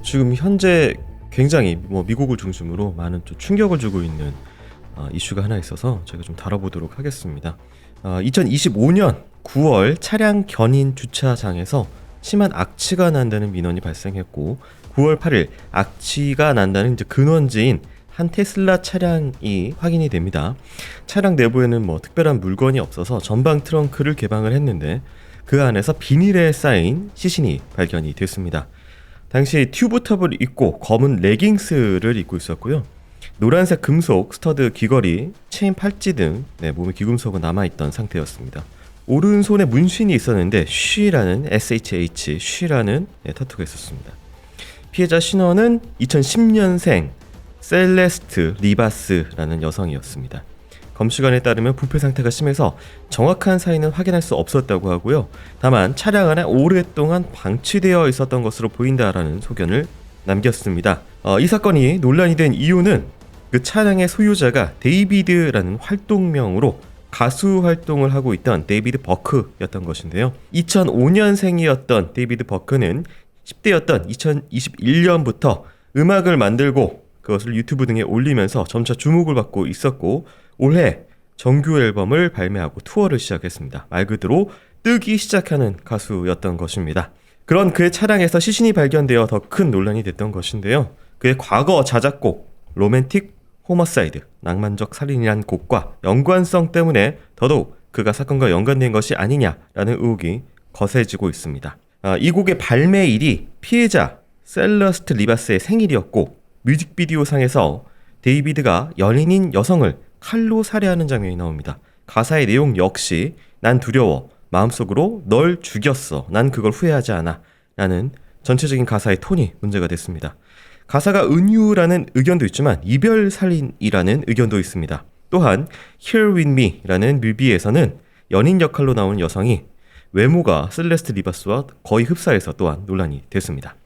지금 현재 굉장히 미국을 중심으로 많은 또 충격을 주고 있는 이슈가 하나 있어서 제가 좀 다뤄보도록 하겠습니다. 2025년 9월 차량 견인 주차장에서 심한 악취가 난다는 민원이 발생했고 9월 8일 악취가 난다는 근원지인 한 테슬라 차량이 확인이 됩니다. 차량 내부에는 특별한 물건이 없어서 전방 트렁크를 개방을 했는데 그 안에서 비닐에 쌓인 시신이 발견이 됐습니다. 당시 튜브탑을 입고 검은 레깅스를 입고 있었고요. 노란색 금속 스터드 귀걸이, 체인 팔찌 등 몸에 귀금속은 남아있던 상태였습니다. 오른손에 문신이 있었는데 쉬라는 SHH, 쉬라는 타투가 있었습니다. 피해자 신원은 2010년생 셀레스트 리바스라는 여성이었습니다. 검시관에 따르면 부패 상태가 심해서 정확한 사인은 확인할 수 없었다고 하고요. 다만 차량 안에 오랫동안 방치되어 있었던 것으로 보인다라는 소견을 남겼습니다. 이 사건이 논란이 된 이유는 그 차량의 소유자가 데이비드라는 활동명으로 가수 활동을 하고 있던 데이비드 버크였던 것인데요. 2005년생이었던 데이비드 버크는 10대였던 2021년부터 음악을 만들고 그것을 유튜브 등에 올리면서 점차 주목을 받고 있었고 올해 정규 앨범을 발매하고 투어를 시작했습니다. 말 그대로 뜨기 시작하는 가수였던 것입니다. 그런 그의 차량에서 시신이 발견되어 더 큰 논란이 됐던 것인데요. 그의 과거 자작곡 로맨틱 호머사이드, 낭만적 살인이란 곡과 연관성 때문에 더더욱 그가 사건과 연관된 것이 아니냐라는 의혹이 거세지고 있습니다. 이 곡의 발매일이 피해자 셀러스트 리바스의 생일이었고 뮤직비디오 상에서 데이비드가 연인인 여성을 칼로 살해하는 장면이 나옵니다. 가사의 내용 역시 난 두려워, 마음속으로 널 죽였어, 난 그걸 후회하지 않아 라는 전체적인 가사의 톤이 문제가 됐습니다. 가사가 은유라는 의견도 있지만 이별 살인이라는 의견도 있습니다. 또한 Here With Me 라는 뮤비에서는 연인 역할로 나오는 여성이 외모가 셀레스트 리바스와 거의 흡사해서 또한 논란이 됐습니다.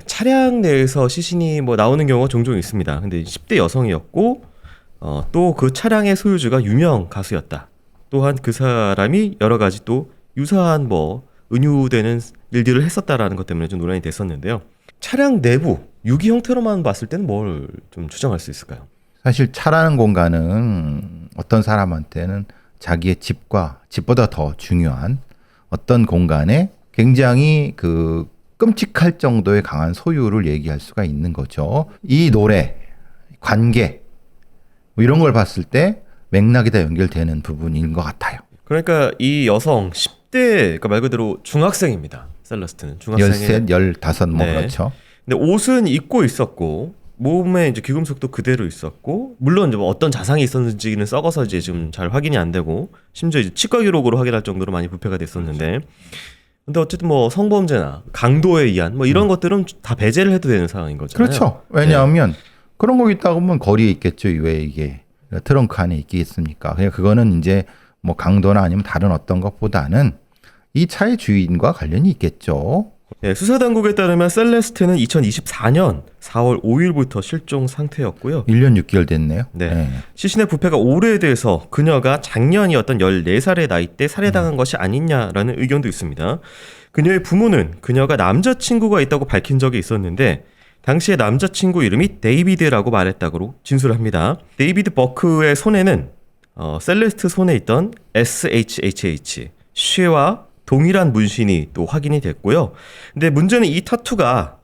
차량 내에서 시신이 나오는 경우가 종종 있습니다. 근데 10대 여성이었고 또 그 차량의 소유주가 유명 가수였다. 또한 그 사람이 여러 가지 또 유사한 은유되는 일들을 했었다라는 것 때문에 좀 논란이 됐었는데요. 차량 내부 유기 형태로만 봤을 때는 뭘 좀 추정할 수 있을까요? 사실 차라는 공간은 어떤 사람한테는 자기의 집보다 더 중요한 어떤 공간에 굉장히 끔찍할 정도의 강한 소유를 얘기할 수가 있는 거죠. 이 노래, 관계 이런 걸 봤을 때 맥락이 다 연결되는 부분인 것 같아요. 그러니까 이 여성 10대, 그러니까 말 그대로 중학생입니다. 셀러스트는 중학생에 13, 15 그렇죠. 근데 옷은 입고 있었고 몸에 이제 귀금속도 그대로 있었고 물론 이제 어떤 자상이 있었는지는 썩어서 이제 지금 잘 확인이 안 되고 심지어 이제 치과 기록으로 확인할 정도로 많이 부패가 됐었는데 근데 어쨌든 성범죄나 강도에 의한 이런 것들은 다 배제를 해도 되는 상황인 거잖아요. 그렇죠. 왜냐하면 그런 거 있다고 보면 거리에 있겠죠. 왜 이게 트렁크 안에 있겠습니까? 그냥 그거는 이제 강도나 아니면 다른 어떤 것보다는 이 차의 주인과 관련이 있겠죠. 수사당국에 따르면 셀레스트는 2024년 4월 5일부터 실종 상태였고요. 1년 6개월 됐네요. 시신의 부패가 오래돼서 그녀가 작년이었던 14살의 나이 때 살해당한 것이 아니냐라는 의견도 있습니다. 그녀의 부모는 그녀가 남자친구가 있다고 밝힌 적이 있었는데 당시에 남자친구 이름이 데이비드라고 말했다고 진술합니다. 데이비드 버크의 손에는 셀레스트 손에 있던 SHHH, 쉐와 동일한 문신이 또 확인이 됐고요. 근데 문제는 이 타투가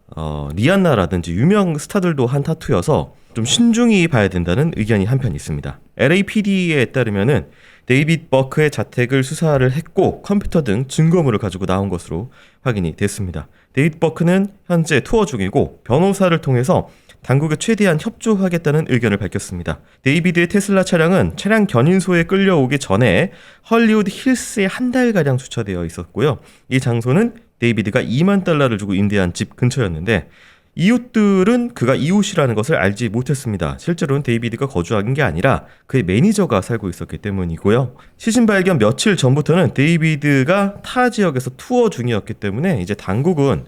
리안나라든지 유명 스타들도 한 타투여서 좀 신중히 봐야 된다는 의견이 한편 있습니다. LAPD에 따르면은 데이비드 버크의 자택을 수사를 했고 컴퓨터 등 증거물을 가지고 나온 것으로 확인이 됐습니다. 데이비드 버크는 현재 투어 중이고 변호사를 통해서 당국에 최대한 협조하겠다는 의견을 밝혔습니다. 데이비드의 테슬라 차량은 차량 견인소에 끌려오기 전에 헐리우드 힐스에 한 달가량 주차되어 있었고요. 이 장소는 데이비드가 $20,000를 주고 임대한 집 근처였는데 이웃들은 그가 이웃이라는 것을 알지 못했습니다. 실제로는 데이비드가 거주한 게 아니라 그의 매니저가 살고 있었기 때문이고요. 시신 발견 며칠 전부터는 데이비드가 타 지역에서 투어 중이었기 때문에 이제 당국은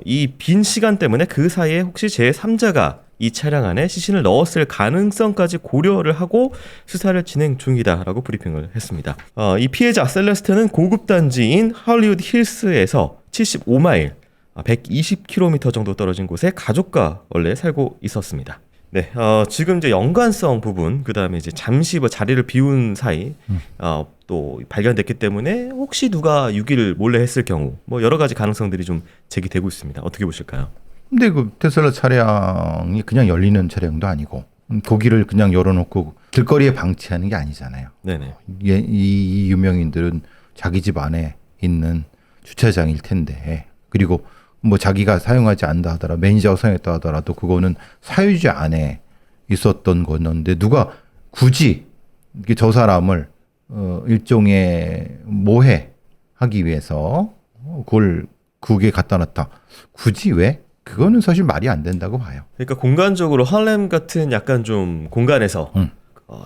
이 빈 시간 때문에 그 사이에 혹시 제3자가 이 차량 안에 시신을 넣었을 가능성까지 고려를 하고 수사를 진행 중이다라고 브리핑을 했습니다. 이 피해자 셀레스트는 고급 단지인 헐리우드 힐스에서 75마일 120km 정도 떨어진 곳에 가족과 원래 살고 있었습니다. 네, 지금 이제 연관성 부분, 그 다음에 이제 잠시 뭐 자리를 비운 사이, 또 발견됐기 때문에 혹시 누가 유기를 몰래 했을 경우, 뭐 여러 가지 가능성들이 좀 제기되고 있습니다. 어떻게 보실까요? 근데 그 테슬라 차량이 그냥 열리는 차량도 아니고 거기를 그냥 열어놓고 길거리에 방치하는 게 아니잖아요. 네네. 이 유명인들은 자기 집 안에 있는 주차장일 텐데, 그리고 뭐 자기가 사용하지 않다 하더라도 매니저가 사용했다 하더라도 그거는 사유지 안에 있었던 건데 누가 굳이 이렇게 저 사람을 일종의 모해하기 위해서 그게 갖다 놨다. 굳이 왜? 그거는 사실 말이 안 된다고 봐요. 그러니까 공간적으로 할렘 같은 약간 좀 공간에서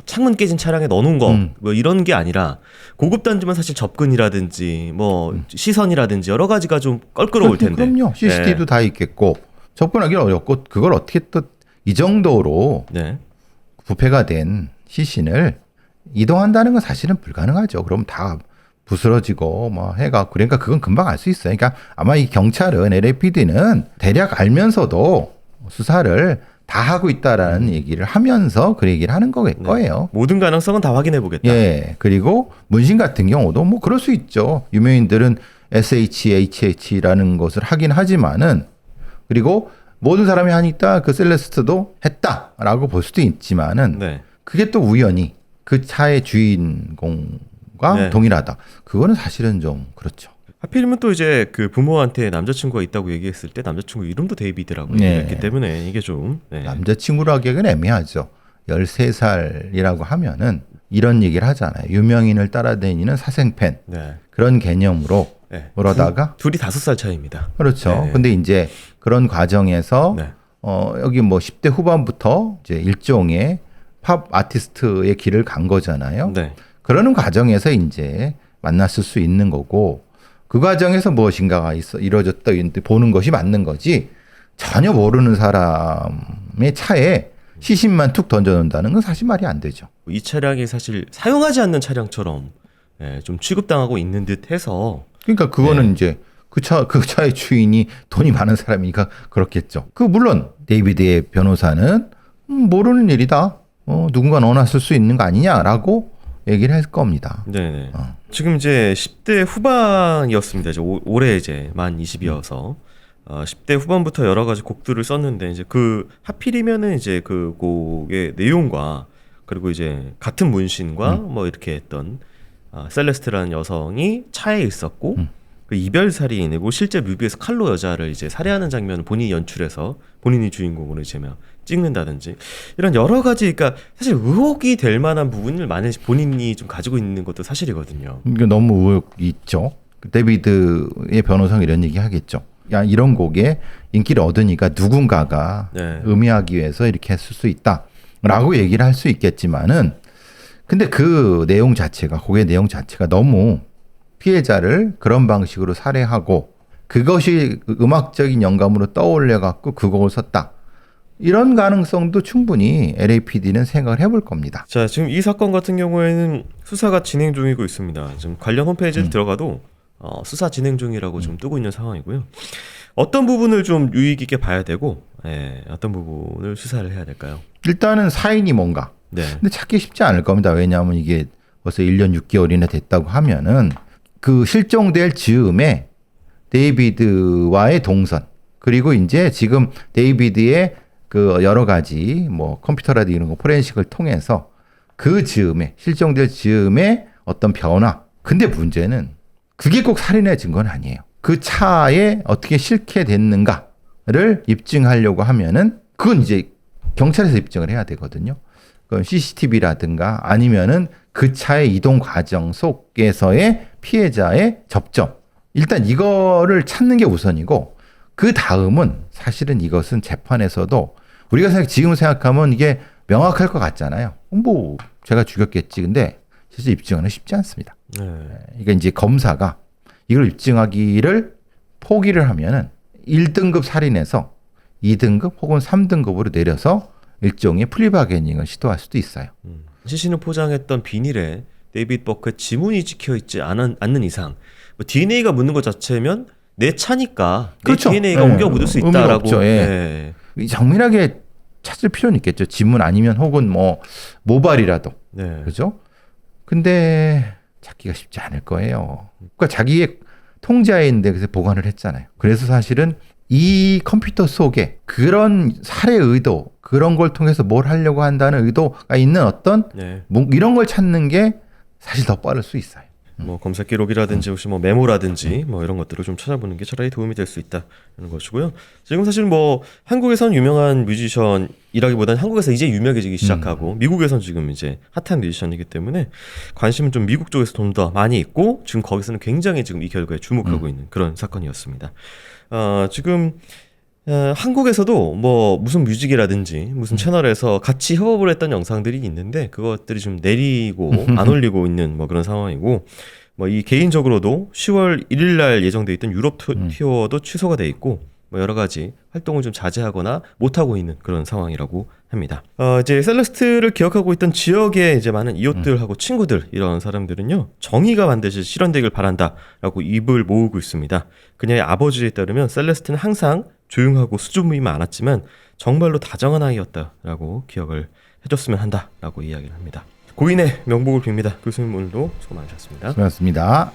창문 깨진 차량에 넣어놓은 거 뭐 이런 게 아니라 고급 단지만 사실 접근이라든지 뭐 시선이라든지 여러 가지가 좀 껄끄러울 텐데. 그럼요. CCTV도 다 있겠고 접근하기 어렵고 그걸 어떻게 또 이 정도로 네. 부패가 된 시신을 이동한다는 건 사실은 불가능하죠. 그럼 다 부스러지고 뭐 해가 그러니까 그건 금방 알 수 있어요. 그러니까 아마 이 경찰은 LAPD는 대략 알면서도 수사를 다 하고 있다라는 얘기를 하면서 그 얘기를 하는 거예요. 모든 가능성은 다 확인해 보겠다. 예. 그리고 문신 같은 경우도 뭐 그럴 수 있죠. 유명인들은 SHH라는 것을 하긴 하지만은 그리고 모든 사람이 하니까 그 셀레스트도 했다라고 볼 수도 있지만은 네. 그게 또 우연히 그 차의 주인공과 네. 동일하다. 그거는 사실은 좀 그렇죠. 하필이면 또 이제 그 부모한테 남자친구가 있다고 얘기했을 때 남자친구 이름도 데이비드라고 네. 얘기했기 때문에 이게 좀 남자친구라고 하기에는 애매하죠. 13살이라고 하면은 이런 얘기를 하잖아요. 유명인을 따라다니는 사생팬. 네. 그런 개념으로 네. 그러다가 둘이 5살 차이입니다. 그렇죠. 네. 근데 이제 그런 과정에서 네. 여기 뭐 10대 후반부터 이제 일종의 팝 아티스트의 길을 간 거잖아요. 네. 그러는 과정에서 이제 만났을 수 있는 거고 그 과정에서 무엇인가가 이루어졌다 보는 것이 맞는 거지 전혀 모르는 사람의 차에 시신만 툭 던져놓는다는 건 사실 말이 안 되죠. 이 차량이 사실 사용하지 않는 차량처럼 좀 취급당하고 있는 듯해서 그러니까 그거는 이제 그 차의 주인이 돈이 많은 사람이니까 그렇겠죠. 물론 데이비드의 변호사는 모르는 일이다. 누군가 넣어놨을 수 있는 거 아니냐라고 얘기를 할 겁니다. 네네. 지금 이제 10대 후반이었습니다. 이제 올해 이제 만 20이어서 10대 후반부터 여러 가지 곡들을 썼는데 이제 그 하필이면은 이제 그 곡의 내용과 그리고 이제 같은 문신과 뭐 이렇게 했던 셀레스트라는 여성이 차에 있었고 그 이별 살인이고 실제 뮤비에서 칼로 여자를 이제 살해하는 장면을 본인이 연출해서 본인이 주인공으로 이제 막 찍는다든지 이런 여러 가지 그러니까 사실 의혹이 될 만한 부분을 많이 본인이 좀 가지고 있는 것도 사실이거든요. 이게 너무 의혹이 있죠. 데이비드의 변호사가 이런 얘기 하겠죠. 야, 이런 곡에 인기를 얻으니까 누군가가 음해하기 위해서 이렇게 했을 수 있다라고 얘기를 할 수 있겠지만은 근데 그 내용 자체가 곡의 내용 자체가 너무 피해자를 그런 방식으로 살해하고 그것이 음악적인 영감으로 떠올려 갖고 그 곡을 썼다. 이런 가능성도 충분히 LAPD는 생각을 해볼 겁니다. 자, 지금 이 사건 같은 경우에는 수사가 진행 중이고 있습니다. 지금 관련 홈페이지에 들어가도 수사 진행 중이라고 좀 뜨고 있는 상황이고요. 어떤 부분을 좀 유의 깊게 봐야 되고 어떤 부분을 수사를 해야 될까요? 일단은 사인이 뭔가. 네. 근데 찾기 쉽지 않을 겁니다. 왜냐하면 이게 벌써 1년 6개월이나 됐다고 하면은 그 실종될 즈음에 데이비드와의 동선 그리고 이제 지금 데이비드의 그 여러 가지 뭐 컴퓨터라든지 이런 거 포렌식을 통해서 그 즈음에 실종될 즈음에 어떤 변화. 근데 문제는 그게 꼭 살인의 증거는 아니에요. 그 차에 어떻게 실게 됐는가를 입증하려고 하면은 그건 이제 경찰에서 입증을 해야 되거든요. 그건 CCTV라든가 아니면은 그 차의 이동 과정 속에서의 피해자의 접점. 일단 이거를 찾는 게 우선이고 그 다음은 사실은 이것은 재판에서도 우리가 지금 생각하면 이게 명확할 것 같잖아요. 뭐 제가 죽였겠지. 근데 실제 입증은 쉽지 않습니다. 그러니까 이제 검사가 이걸 입증하기를 포기를 하면은 1등급 살인에서 2등급 혹은 3등급으로 내려서 일종의 플리바게닝을 시도할 수도 있어요. 시신을 포장했던 비닐에 데이비드 버크의 지문이 찍혀 있지 않는 이상 뭐 DNA가 묻는 것 자체면 내 차니까 내 그렇죠. DNA가 예. 옮겨 묻을 수 의미가 있다라고. 없죠. 예. 정밀하게 찾을 필요는 있겠죠. 지문 아니면 혹은 뭐 모발이라도. 네. 그죠? 근데 찾기가 쉽지 않을 거예요. 그러니까 자기의 통제하에 있는데 그래서 보관을 했잖아요. 그래서 사실은 이 컴퓨터 속에 그런 살해 의도, 그런 걸 통해서 뭘 하려고 한다는 의도가 있는 어떤 네. 뭐 이런 걸 찾는 게 사실 더 빠를 수 있어요. 뭐 검색 기록이라든지 혹시 뭐 메모라든지 뭐 이런 것들을 좀 찾아보는 게 차라리 도움이 될 수 있다는 것이고요. 지금 사실 뭐 한국에선 유명한 뮤지션이라기보다는 한국에서 이제 유명해지기 시작하고 미국에선 지금 이제 핫한 뮤지션이기 때문에 관심은 좀 미국 쪽에서 좀 더 많이 있고 지금 거기서는 굉장히 지금 이 결과에 주목하고 있는 그런 사건이었습니다. 지금 한국에서도 뭐 무슨 뮤직이라든지 무슨 채널에서 같이 협업을 했던 영상들이 있는데 그것들이 좀 내리고 안 올리고 있는 뭐 그런 상황이고 뭐 이 개인적으로도 10월 1일 날 예정돼 있던 유럽 투어도 취소가 돼 있고 뭐 여러 가지 활동을 좀 자제하거나 못 하고 있는 그런 상황이라고 합니다. 이제 셀레스트를 기억하고 있던 지역의 이제 많은 이웃들하고 친구들 이런 사람들은요 정의가 반드시 실현되길 바란다라고 입을 모으고 있습니다. 그녀의 아버지에 따르면 셀레스트는 항상 조용하고 수줍음이 많았지만 정말로 다정한 아이였다라고 기억을 해줬으면 한다라고 이야기를 합니다. 고인의 명복을 빕니다. 교수님 오늘도 수고 많으셨습니다. 수고하셨습니다.